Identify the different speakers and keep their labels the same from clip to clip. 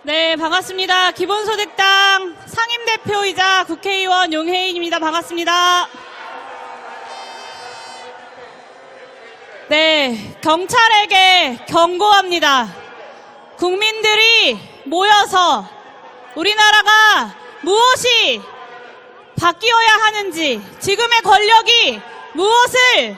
Speaker 1: 네, 반갑습니다. 기본소득당 상임대표이자 국회의원 용혜인입니다. 반갑습니다. 네, 경찰에게 경고합니다. 국민들이 모여서 우리나라가 무엇이 바뀌어야 하는지, 지금의 권력이 무엇을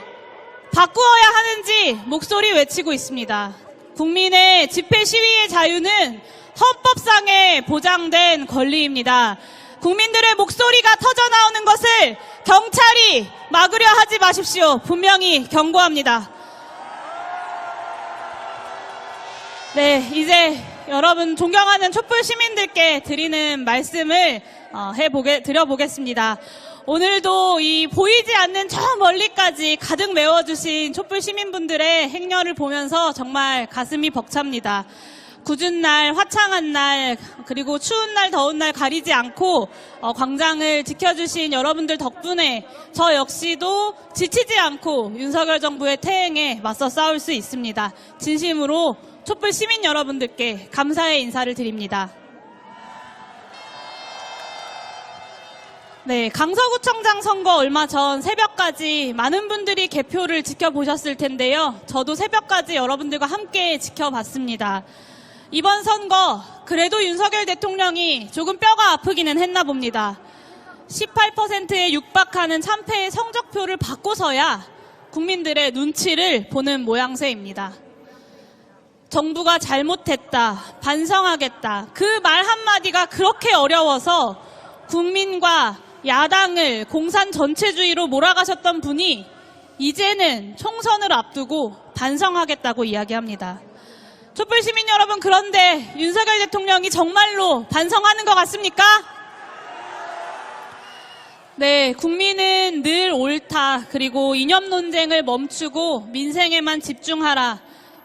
Speaker 1: 바꾸어야 하는지 목소리 외치고 있습니다. 국민의 집회 시위의 자유는 헌법상에 보장된 권리입니다. 국민들의 목소리가 터져나오는 것을 경찰이 막으려 하지 마십시오. 분명히 경고합니다. 네, 이제 여러분 존경하는 촛불 시민들께 드리는 말씀을 드려보겠습니다. 오늘도 이 보이지 않는 저 멀리까지 가득 메워주신 촛불 시민분들의 행렬을 보면서 정말 가슴이 벅찹니다. 궂은 날, 화창한 날, 그리고 추운 날, 더운 날 가리지 않고 광장을 지켜주신 여러분들 덕분에 저 역시도 지치지 않고 윤석열 정부의 퇴행에 맞서 싸울 수 있습니다. 진심으로 촛불 시민 여러분들께 감사의 인사를 드립니다. 네, 강서구청장 선거 얼마 전 새벽까지 많은 분들이 개표를 지켜보셨을 텐데요. 저도 새벽까지 여러분들과 함께 지켜봤습니다. 이번 선거 그래도 윤석열 대통령이 조금 뼈가 아프기는 했나 봅니다. 18%에 육박하는 참패의 성적표를 받고서야 국민들의 눈치를 보는 모양새입니다. 정부가 잘못했다, 반성하겠다, 그 말 한마디가 그렇게 어려워서 국민과 야당을 공산 전체주의로 몰아가셨던 분이 이제는 총선을 앞두고 반성하겠다고 이야기합니다. 촛불 시민 여러분, 그런데 윤석열 대통령이 정말로 반성하는 것 같습니까? 네, 국민은 늘 옳다, 그리고 이념 논쟁을 멈추고 민생에만 집중하라,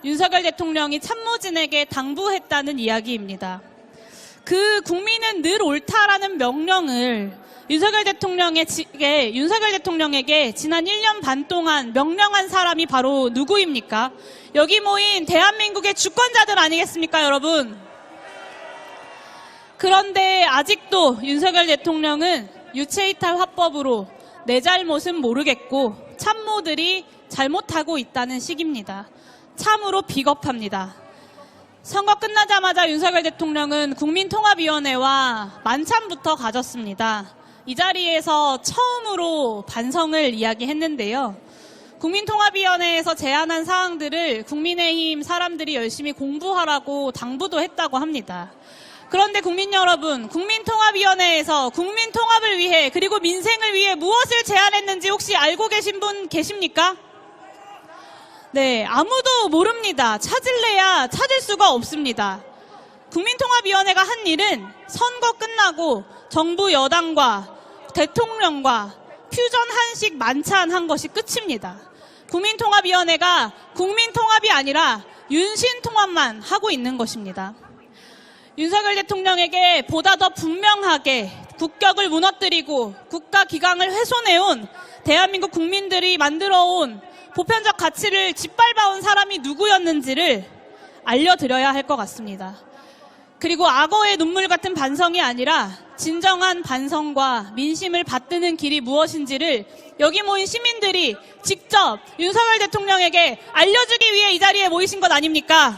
Speaker 1: 윤석열 대통령이 참모진에게 당부했다는 이야기입니다. 그 국민은 늘 옳다라는 명령을 윤석열 대통령에게 지난 1년 반 동안 명령한 사람이 바로 누구입니까? 여기 모인 대한민국의 주권자들 아니겠습니까, 여러분? 그런데 아직도 윤석열 대통령은 유체이탈 화법으로 내 잘못은 모르겠고 참모들이 잘못하고 있다는 식입니다. 참으로 비겁합니다. 선거 끝나자마자 윤석열 대통령은 국민통합위원회와 만찬부터 가졌습니다. 이 자리에서 처음으로 반성을 이야기했는데요. 국민통합위원회에서 제안한 사항들을 국민의힘 사람들이 열심히 공부하라고 당부도 했다고 합니다. 그런데 국민 여러분, 국민통합위원회에서 국민통합을 위해 그리고 민생을 위해 무엇을 제안했는지 혹시 알고 계신 분 계십니까? 네, 아무도 모릅니다. 찾을래야 찾을 수가 없습니다. 국민통합위원회가 한 일은 선거 끝나고 정부 여당과 대통령과 퓨전 한식 만찬한 것이 끝입니다. 국민통합위원회가 국민통합이 아니라 윤신통합만 하고 있는 것입니다. 윤석열 대통령에게 보다 더 분명하게 국격을 무너뜨리고 국가기강을 훼손해온 대한민국 국민들이 만들어온 보편적 가치를 짓밟아온 사람이 누구였는지를 알려드려야 할 것 같습니다. 그리고 악어의 눈물 같은 반성이 아니라 진정한 반성과 민심을 받드는 길이 무엇인지를 여기 모인 시민들이 직접 윤석열 대통령에게 알려주기 위해 이 자리에 모이신 것 아닙니까?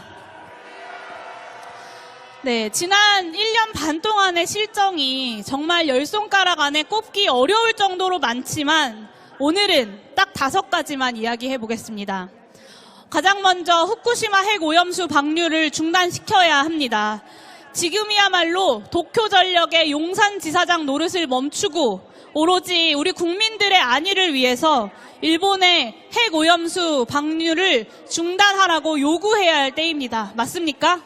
Speaker 1: 네, 지난 1년 반 동안의 실정이 정말 열 손가락 안에 꼽기 어려울 정도로 많지만 오늘은 딱 5가지만 이야기해 보겠습니다. 가장 먼저 후쿠시마 핵오염수 방류를 중단시켜야 합니다. 지금이야말로 도쿄전력의 용산지사장 노릇을 멈추고 오로지 우리 국민들의 안위를 위해서 일본의 핵오염수 방류를 중단하라고 요구해야 할 때입니다. 맞습니까?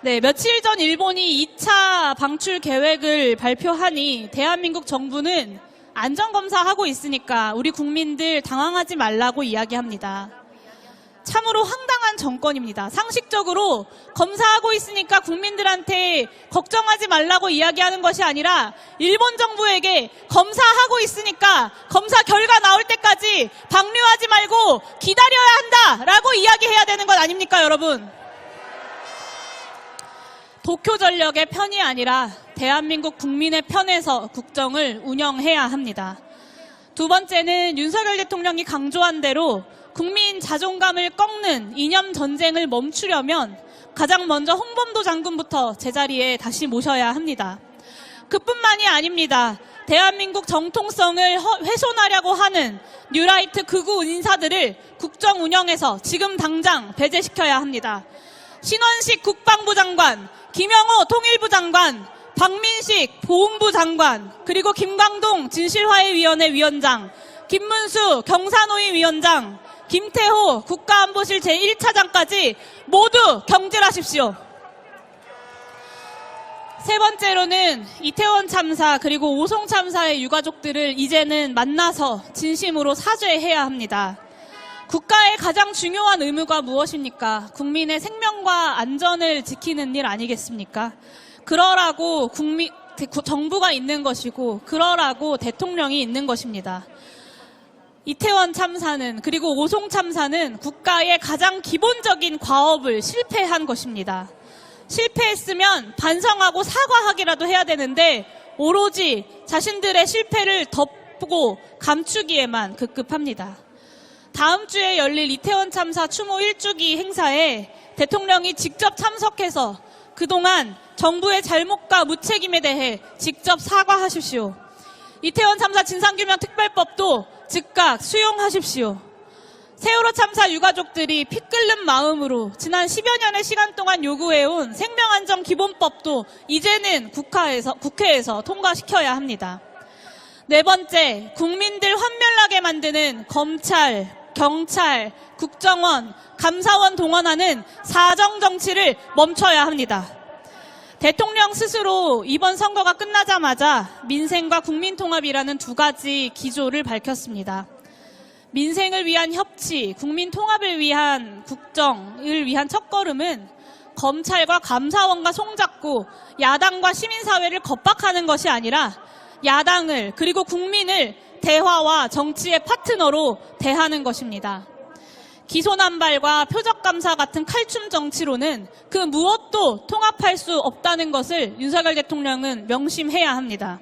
Speaker 1: 네, 며칠 전 일본이 2차 방출 계획을 발표하니 대한민국 정부는 안전검사하고 있으니까 우리 국민들 당황하지 말라고 이야기합니다. 참으로 황당한 정권입니다. 상식적으로 검사하고 있으니까 국민들한테 걱정하지 말라고 이야기하는 것이 아니라 일본 정부에게 검사하고 있으니까 검사 결과 나올 때까지 방류하지 말고 기다려야 한다라고 이야기해야 되는 것 아닙니까, 여러분? 도쿄전력의 편이 아니라 대한민국 국민의 편에서 국정을 운영해야 합니다. 두 번째는 윤석열 대통령이 강조한 대로 국민 자존감을 꺾는 이념 전쟁을 멈추려면 가장 먼저 홍범도 장군부터 제자리에 다시 모셔야 합니다. 그뿐만이 아닙니다. 대한민국 정통성을 훼손하려고 하는 뉴라이트 극우 인사들을 국정 운영에서 지금 당장 배제시켜야 합니다. 신원식 국방부 장관, 김영호 통일부 장관, 박민식 보훈부 장관, 그리고 김광동 진실화해위원회 위원장, 김문수 경사노위 위원장, 김태호 국가안보실 제1차장까지 모두 경질하십시오. 세 번째로는 이태원 참사 그리고 오송 참사의 유가족들을 이제는 만나서 진심으로 사죄해야 합니다. 국가의 가장 중요한 의무가 무엇입니까? 국민의 생명과 안전을 지키는 일 아니겠습니까? 그러라고 정부가 있는 것이고 그러라고 대통령이 있는 것입니다. 이태원 참사는 그리고 오송 참사는 국가의 가장 기본적인 과업을 실패한 것입니다. 실패했으면 반성하고 사과하기라도 해야 되는데 오로지 자신들의 실패를 덮고 감추기에만 급급합니다. 다음 주에 열릴 이태원 참사 추모 1주기 행사에 대통령이 직접 참석해서 그동안 정부의 잘못과 무책임에 대해 직접 사과하십시오. 이태원 참사 진상규명특별법도 즉각 수용하십시오. 세월호 참사 유가족들이 피 끓는 마음으로 지난 10여 년의 시간 동안 요구해온 생명안전기본법도 이제는 국회에서 통과시켜야 합니다. 네 번째, 국민들 환멸나게 만드는 검찰, 경찰, 국정원, 감사원 동원하는 사정정치를 멈춰야 합니다. 대통령 스스로 이번 선거가 끝나자마자 민생과 국민통합이라는 두 가지 기조를 밝혔습니다. 민생을 위한 협치, 국민통합을 위한 국정을 위한 첫걸음은 검찰과 감사원과 손잡고 야당과 시민사회를 겁박하는 것이 아니라 야당을 그리고 국민을 대화와 정치의 파트너로 대하는 것입니다. 기소남발과 표적감사 같은 칼춤 정치로는 그 무엇도 통합할 수 없다는 것을 윤석열 대통령은 명심해야 합니다.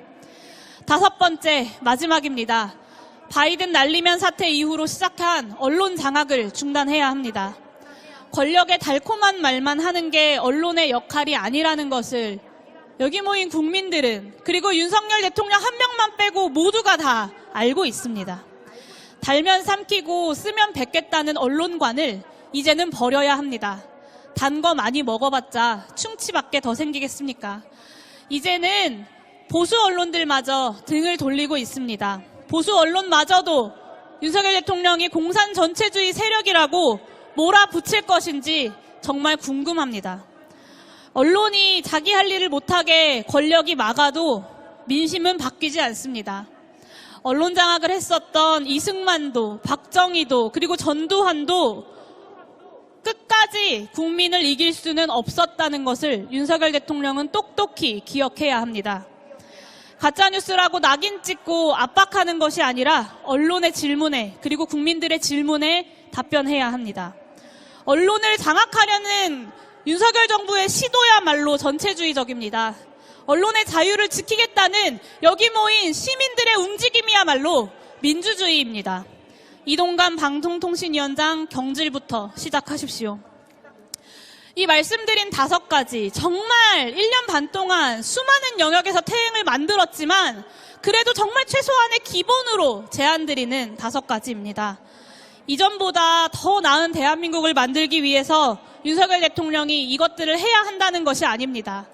Speaker 1: 다섯 번째, 마지막입니다. 바이든 날리면 사태 이후로 시작한 언론 장악을 중단해야 합니다. 권력의 달콤한 말만 하는 게 언론의 역할이 아니라는 것을 여기 모인 국민들은 그리고 윤석열 대통령 한 명만 빼고 모두가 다 알고 있습니다. 달면 삼키고 쓰면 뱉겠다는 언론관을 이제는 버려야 합니다. 단 거 많이 먹어봤자 충치밖에 더 생기겠습니까? 이제는 보수 언론들마저 등을 돌리고 있습니다. 보수 언론마저도 윤석열 대통령이 공산 전체주의 세력이라고 몰아붙일 것인지 정말 궁금합니다. 언론이 자기 할 일을 못하게 권력이 막아도 민심은 바뀌지 않습니다. 언론 장악을 했었던 이승만도, 박정희도, 그리고 전두환도 끝까지 국민을 이길 수는 없었다는 것을 윤석열 대통령은 똑똑히 기억해야 합니다. 가짜뉴스라고 낙인 찍고 압박하는 것이 아니라 언론의 질문에 그리고 국민들의 질문에 답변해야 합니다. 언론을 장악하려는 윤석열 정부의 시도야말로 전체주의적입니다. 언론의 자유를 지키겠다는 여기 모인 시민들의 움직임이야말로 민주주의입니다. 이동관 방통통신위원장 경질부터 시작하십시오. 이 말씀드린 5가지 정말 1년 반 동안 수많은 영역에서 태행을 만들었지만 그래도 정말 최소한의 기본으로 제안드리는 5가지입니다. 이전보다 더 나은 대한민국을 만들기 위해서 윤석열 대통령이 이것들을 해야 한다는 것이 아닙니다.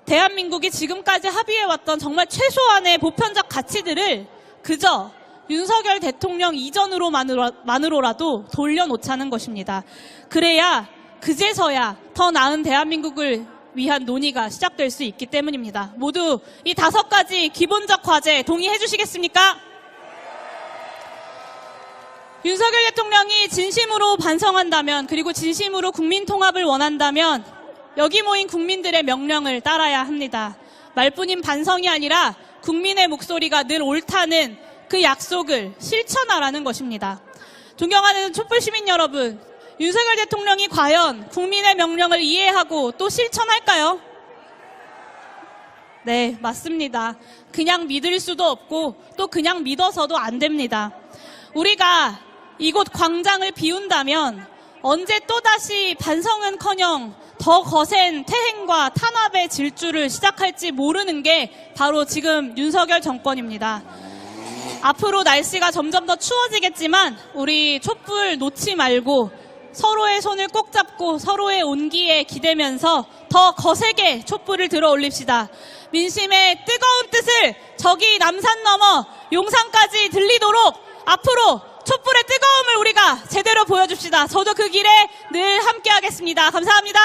Speaker 1: 대한민국이 지금까지 합의해왔던 정말 최소한의 보편적 가치들을 그저 윤석열 대통령 이전으로만으로라도 돌려놓자는 것입니다. 그래야 그제서야 더 나은 대한민국을 위한 논의가 시작될 수 있기 때문입니다. 모두 이 5가지 기본적 과제 동의해 주시겠습니까? 윤석열 대통령이 진심으로 반성한다면 그리고 진심으로 국민통합을 원한다면 여기 모인 국민들의 명령을 따라야 합니다. 말뿐인 반성이 아니라 국민의 목소리가 늘 옳다는 그 약속을 실천하라는 것입니다. 존경하는 촛불시민 여러분, 윤석열 대통령이 과연 국민의 명령을 이해하고 또 실천할까요? 네, 맞습니다. 그냥 믿을 수도 없고 또 그냥 믿어서도 안 됩니다. 우리가 이곳 광장을 비운다면 언제 또다시 반성은커녕 더 거센 태행과 탄압의 질주를 시작할지 모르는 게 바로 지금 윤석열 정권입니다. 앞으로 날씨가 점점 더 추워지겠지만 우리 촛불 놓지 말고 서로의 손을 꼭 잡고 서로의 온기에 기대면서 더 거세게 촛불을 들어 올립시다. 민심의 뜨거운 뜻을 저기 남산 넘어 용산까지 들리도록 앞으로 촛불의 뜨거움을 우리가 제대로 보여줍시다. 저도 그 길에 늘 함께 하겠습니다. 감사합니다.